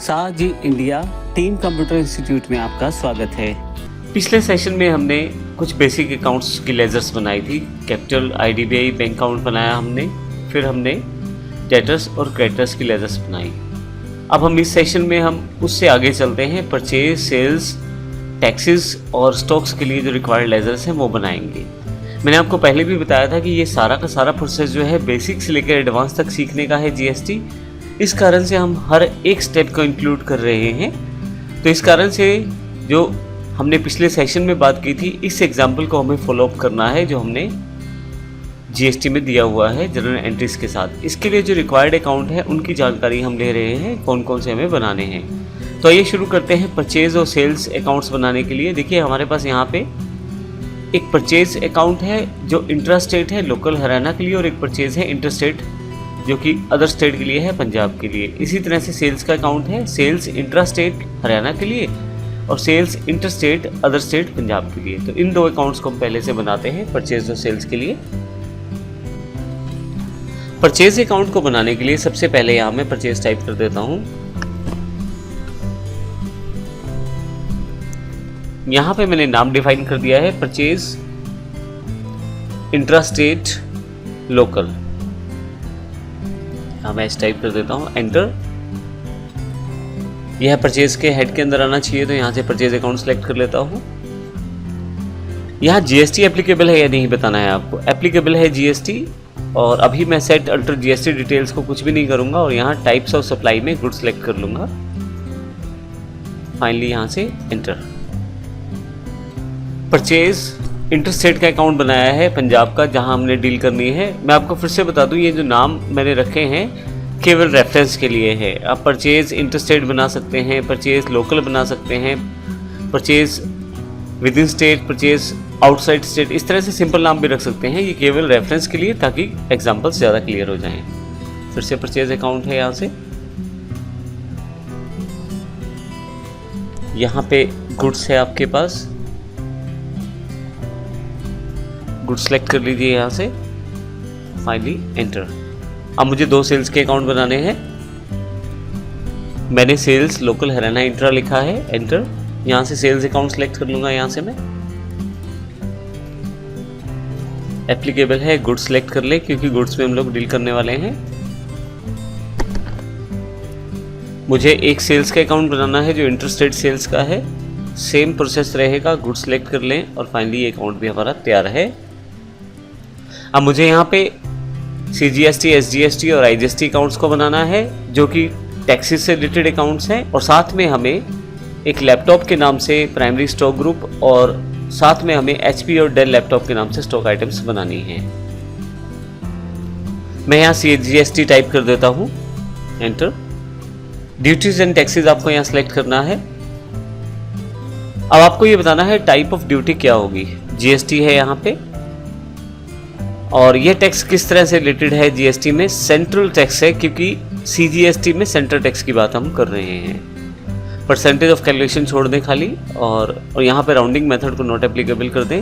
साजी India team computer institute में आपका स्वागत है। पिछले सेशन में हमने कुछ बेसिक अकाउंट्स की लेजर्स बनाई थी। कैपिटल IDBI बैंक अकाउंट बनाया हमने, फिर हमने डेटर्स और क्रेडिटर्स की लेजर्स बनाई। अब हम इस सेशन में हम उससे आगे चलते हैं, परचेज, सेल्स, टैक्सेस और स्टॉक्स के लिए जो रिक्वायर्ड लेजर्स हैं वो बनाएंगे। मैंने आपको पहले भी बताया था कि ये सारा का सारा प्रोसेस जो है बेसिक से लेकर एडवांस तक सीखने का है GST। इस कारण से हम हर एक स्टेप को इंक्लूड कर रहे हैं। तो इस कारण से जो हमने पिछले सेशन में बात की थी, इस एग्जाम्पल को हमें फॉलोअप करना है जो हमने GST में दिया हुआ है जनरल एंट्रीज के साथ। इसके लिए जो रिक्वायर्ड अकाउंट है उनकी जानकारी हम ले रहे हैं, कौन कौन से हमें बनाने हैं। तो आइए शुरू करते हैं परचेज और सेल्स अकाउंट्स बनाने के लिए। देखिए हमारे पास यहाँ पे एक परचेज अकाउंट है जो इंट्रा स्टेट है, लोकल हरियाणा के लिए, और एक परचेज है इंटर स्टेट जो कि अदर स्टेट के लिए है, पंजाब के लिए। इसी तरह से सेल्स का अकाउंट है, सेल्स इंट्रा स्टेट हरियाणा के लिए और sales inter state other state Punjab के लिए। तो इन दो अकाउंट्स को हम पहले से बनाते हैं परचेज और सेल्स के लिए। परचेज अकाउंट को बनाने के लिए सबसे पहले यहाँ मैं परचेज टाइप कर देता हूँ। यहाँ पे मैंने नाम डिफाइन कर दिया है, परचेज इंट्रा स्टेट लोकल। मैं इस टाइप कर देता हूँ, एंटर। यह परचेज के हेड के अंदर आना चाहिए, तो यहाँ से परचेज अकाउंट सेलेक्ट कर लेता हूँ। यहाँ GST एप्लीकेबल है या नहीं बताना है आपको। एप्लीकेबल है GST, और अभी मैं सेट अल्टर GST डिटेल्स को कुछ भी नहीं करूँगा, और यहाँ टाइप्स ऑफ सप्लाई में गुड सेलेक्ट कर लूँगा। फाइनली यहाँ से एंटर। परचेज इंटरस्टेट का अकाउंट बनाया है पंजाब का, जहां हमने डील करनी है। मैं आपको फिर से बता दूं, ये जो नाम मैंने रखे हैं केवल रेफरेंस के लिए है। आप परचेज इंटरस्टेट बना सकते हैं, परचेज लोकल बना सकते हैं, purchase with in state, purchase outside state, इस तरह से सिंपल नाम भी रख सकते हैं। ये केवल रेफरेंस के लिए, ताकि एग्जाम्पल्स ज़्यादा क्लियर हो जाएं। फिर से परचेज अकाउंट है, यहाँ से यहाँ पे गुड्स है आपके पास, गुड सेलेक्ट कर लीजिए यहाँ से, फाइनली एंटर। अब मुझे दो सेल्स के अकाउंट बनाने हैं। मैंने सेल्स लोकल हरियाणा इंट्रा लिखा है, एंटर। यहाँ से सेल्स अकाउंट सेलेक्ट कर लूँगा, यहाँ से मैं एप्लीकेबल है, गुड्स सेलेक्ट कर ले, क्योंकि गुड्स में हम लोग डील करने वाले हैं। मुझे एक सेल्स का अकाउंट बनाना है जो इंटरस्टेट सेल्स का है। सेम प्रोसेस रहेगा, गुड्स सेलेक्ट कर लें, और फाइनली ये अकाउंट भी हमारा तैयार है। अब मुझे यहाँ पे CGST, SGST और IGST अकाउंट्स को बनाना है, जो कि टैक्सेस से रिलेटेड अकाउंट्स हैं, और साथ में हमें एक लैपटॉप के नाम से प्राइमरी स्टॉक ग्रुप, और साथ में हमें HP और डेल लैपटॉप के नाम से स्टॉक आइटम्स बनानी है। मैं यहाँ CGST टाइप कर देता हूँ, एंटर। ड्यूटीज एंड टैक्सेस आपको यहाँ सेलेक्ट करना है। अब आपको ये बताना है टाइप ऑफ ड्यूटी क्या होगी। GST है यहाँ पे, और ये टैक्स किस तरह से रिलेटेड है GST में, सेंट्रल टैक्स है, क्योंकि CGST में सेंट्रल टैक्स की बात हम कर रहे हैं। परसेंटेज ऑफ कैलकुलेशन छोड़ दें खाली, और यहाँ पे राउंडिंग मेथड को नॉट एप्लीकेबल कर दें।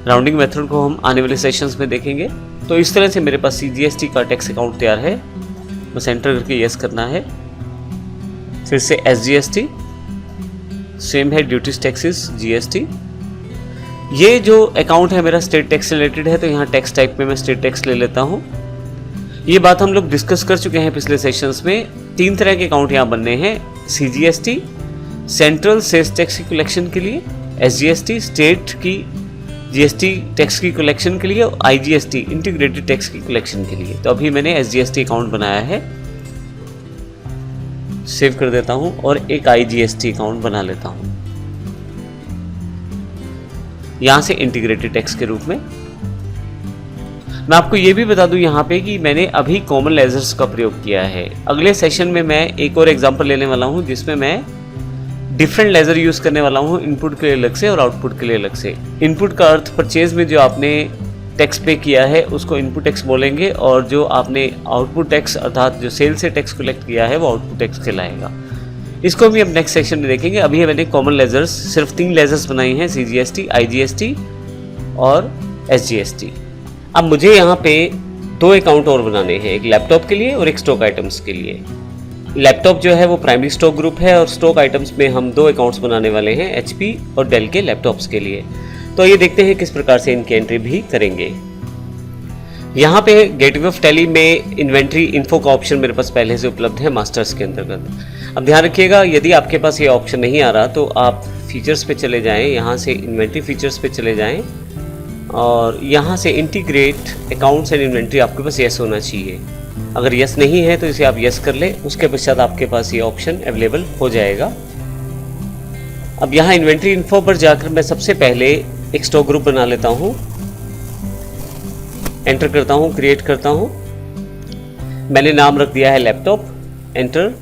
राउंडिंग मेथड को हम आने वाले सेशंस में देखेंगे। तो इस तरह से मेरे पास CGST का टैक्स अकाउंट तैयार है। बस एंटर करके यस करना है। फिर से SGST, सेम है, ड्यूटीज टैक्सेस GST। ये जो अकाउंट है मेरा स्टेट टैक्स से रिलेटेड है, तो यहाँ टैक्स टाइप में मैं स्टेट टैक्स ले लेता हूँ। ये बात हम लोग डिस्कस कर चुके हैं पिछले सेशंस में। 3 तरह के अकाउंट यहाँ बनने हैं, CGST सेंट्रल सेल्स टैक्स की कलेक्शन के लिए, SGST स्टेट की GST टैक्स की कलेक्शन के लिए, और IGST इंटीग्रेटेड टैक्स की कलेक्शन के लिए। तो अभी मैंने SGST अकाउंट बनाया है, सेव कर देता हूँ, और एक IGST अकाउंट बना लेता हूँ यहाँ से इंटीग्रेटेड टैक्स के रूप में। मैं आपको ये भी बता दूं यहाँ पे कि मैंने अभी कॉमन लेजर्स का प्रयोग किया है। अगले सेशन में मैं एक और एग्जांपल लेने वाला हूँ, जिसमें मैं डिफरेंट लेजर यूज़ करने वाला हूँ, इनपुट के लिए अलग से और आउटपुट के लिए अलग से। इनपुट का अर्थ परचेज में जो आपने टैक्स पे किया है उसको इनपुट टैक्स बोलेंगे, और जो आपने आउटपुट टैक्स अर्थात जो सेल से टैक्स कलेक्ट किया है वो आउटपुट टैक्स कहलाएगा। इसको भी हम नेक्स्ट सेक्शन में देखेंगे। अभी मैंने कॉमन लेजर्स सिर्फ 3 लेजर्स बनाई हैं, CGST, IGST और SGST। अब मुझे यहाँ पे 2 अकाउंट और बनाने हैं, एक लैपटॉप के लिए और एक स्टॉक आइटम्स के लिए। लैपटॉप जो है वो प्राइमरी स्टॉक ग्रुप है और स्टॉक आइटम्स में हम 2 अकाउंट्स बनाने वाले हैं, HP और डेल के लैपटॉप्स के लिए। तो ये देखते हैं किस प्रकार से इनकी एंट्री भी करेंगे। यहाँ पे गेटवे ऑफ टैली में इन्वेंट्री इन्फो का ऑप्शन मेरे पास पहले से उपलब्ध है मास्टर्स के अंतर्गत। अब ध्यान रखिएगा, यदि आपके पास ये ऑप्शन नहीं आ रहा तो आप फीचर्स पे चले जाएं, यहाँ से इन्वेंट्री फीचर्स पे चले जाएं और यहाँ से इंटीग्रेट अकाउंट्स एंड इन्वेंट्री आपके पास यस होना चाहिए। अगर यस नहीं है तो इसे आप यस कर लें, उसके पश्चात आपके पास ये ऑप्शन अवेलेबल हो जाएगा। अब यहाँ इन्वेंट्री इन्फो पर जाकर मैं सबसे पहले एक स्टॉक ग्रुप बना लेता हूँ, एंटर करता हूँ, क्रिएट करता हूँ। मैंने नाम रख दिया है लैपटॉप, एंटर।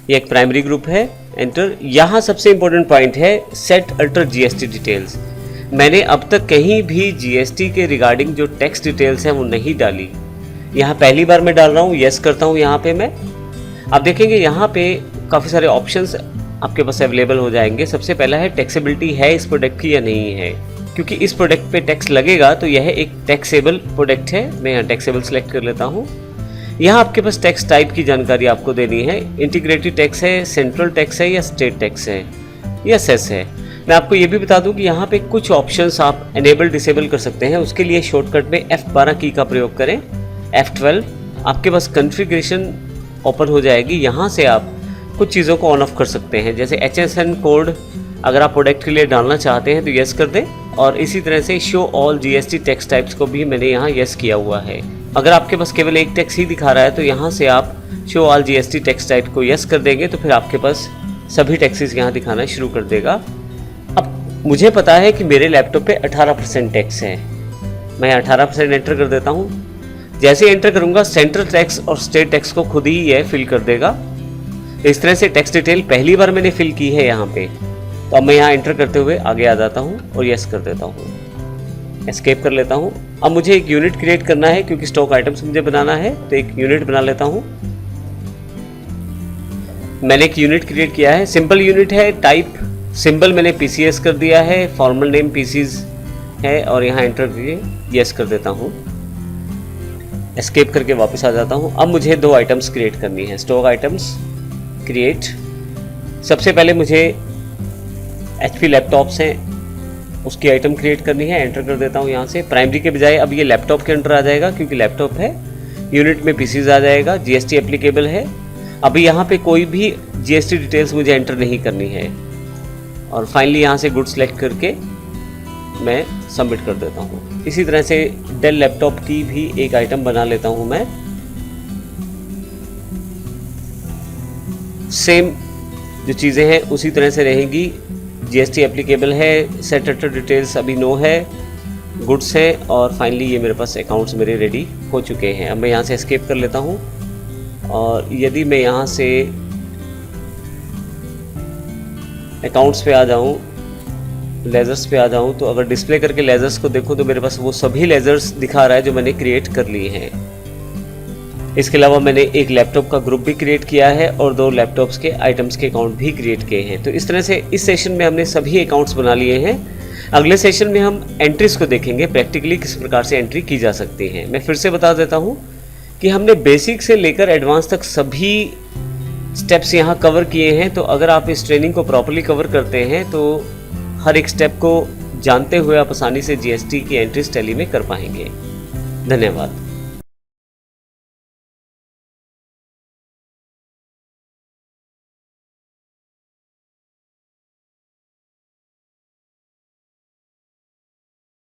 ये एक प्राइमरी ग्रुप है, एंटर। यहाँ सबसे इंपॉर्टेंट पॉइंट है सेट अल्टर जीएसटी डिटेल्स। मैंने अब तक कहीं भी जीएसटी के रिगार्डिंग जो टैक्स डिटेल्स हैं वो नहीं डाली, यहाँ पहली बार मैं डाल रहा हूँ। यस करता हूँ यहाँ पे मैं। आप देखेंगे यहाँ पे काफ़ी सारे ऑप्शंस आपके पास अवेलेबल हो जाएंगे। सबसे पहला है टैक्सेबिलिटी है इस प्रोडक्ट की या नहीं है, क्योंकि इस प्रोडक्ट पे टैक्स लगेगा तो यह एक टैक्सेबल प्रोडक्ट है। मैं यहाँ टैक्सेबल सेलेक्ट कर लेता हूँ। यहाँ आपके पास टैक्स टाइप की जानकारी आपको देनी है, इंटीग्रेटेड टैक्स है, सेंट्रल टैक्स है या स्टेट टैक्स है या सेस है। मैं आपको ये भी बता दूं कि यहाँ पे कुछ ऑप्शंस आप एनेबल डिसेबल कर सकते हैं। उसके लिए शॉर्टकट में F12 की का प्रयोग करें, F12। आपके पास कॉन्फ़िगरेशन ओपन हो जाएगी, यहाँ से आप कुछ चीज़ों को ऑन ऑफ कर सकते हैं, जैसे HSN कोड अगर आप प्रोडक्ट के लिए डालना चाहते हैं तो यस कर दें। और इसी तरह से show all GST tax types को भी मैंने यहाँ यस किया हुआ है। अगर आपके पास केवल एक टैक्स ही दिखा रहा है तो यहाँ से आप show all GST tax type को यस कर देंगे तो फिर आपके पास सभी टैक्सेस यहाँ दिखाना शुरू कर देगा। अब मुझे पता है कि मेरे लैपटॉप पे 18% टैक्स है, मैं 18% एंटर कर देता हूँ। जैसे एंटर करूँगा सेंट्रल टैक्स और स्टेट टैक्स को खुद ही यह फिल कर देगा। इस तरह से टैक्स डिटेल पहली बार मैंने फिल की है यहाँ पे। तो अब मैं यहाँ एंटर करते हुए आगे आ जाता हूँ और यस कर देता हूँ, एस्केप कर लेता हूँ। अब मुझे एक यूनिट क्रिएट करना है क्योंकि स्टॉक आइटम्स मुझे बनाना है, तो एक यूनिट बना लेता हूँ। मैंने एक यूनिट क्रिएट किया है, सिंपल यूनिट है। टाइप सिंबल मैंने PCS कर दिया है, फॉर्मल नेम PCs है और यहाँ एंटर करके यस कर देता हूँ, एस्केप करके वापस आ जाता हूँ। अब मुझे 2 आइटम्स क्रिएट करनी है, स्टॉक आइटम्स क्रिएट। सबसे पहले मुझे HP लैपटॉप्स हैं उसकी आइटम क्रिएट करनी है, एंटर कर देता हूँ यहाँ से। प्राइमरी के बजाय अब ये लैपटॉप के अंडर आ जाएगा क्योंकि लैपटॉप है। यूनिट में PCs आ जाएगा, GST एप्लीकेबल है। अभी यहाँ पे कोई भी GST डिटेल्स मुझे एंटर नहीं करनी है। और फाइनली यहाँ से गुड सेलेक्ट करके मैं सबमिट कर देता हूँ। इसी तरह से डेल लैपटॉप की भी एक आइटम बना लेता हूँ मैं। सेम जो चीज़ें हैं उसी तरह से रहेंगी। GST एप्लीकेबल है, सेट अल्टर डिटेल्स अभी नो है, गुड्स है और फाइनली ये मेरे पास अकाउंट्स मेरे रेडी हो चुके हैं। अब मैं यहाँ से एस्केप कर लेता हूँ और यदि मैं यहाँ से अकाउंट्स पे आ जाऊँ, लेजर्स पे आ जाऊँ, तो अगर डिस्प्ले करके लेजर्स को देखो तो मेरे पास वो सभी लेजर्स दिखा रहा है जो मैंने क्रिएट कर लिए हैं। इसके अलावा मैंने एक लैपटॉप का ग्रुप भी क्रिएट किया है और 2 लैपटॉप्स के आइटम्स के अकाउंट भी क्रिएट किए हैं। तो इस तरह से इस सेशन में हमने सभी अकाउंट्स बना लिए हैं। अगले सेशन में हम एंट्रीज को देखेंगे, प्रैक्टिकली किस प्रकार से एंट्री की जा सकती है। मैं फिर से बता देता हूँ कि हमने बेसिक से लेकर एडवांस तक सभी स्टेप्स यहाँ कवर किए हैं। तो अगर आप इस ट्रेनिंग को प्रॉपर्ली कवर करते हैं तो हर एक स्टेप को जानते हुए आप आसानी से GST की एंट्रीज टैली में कर पाएंगे। धन्यवाद।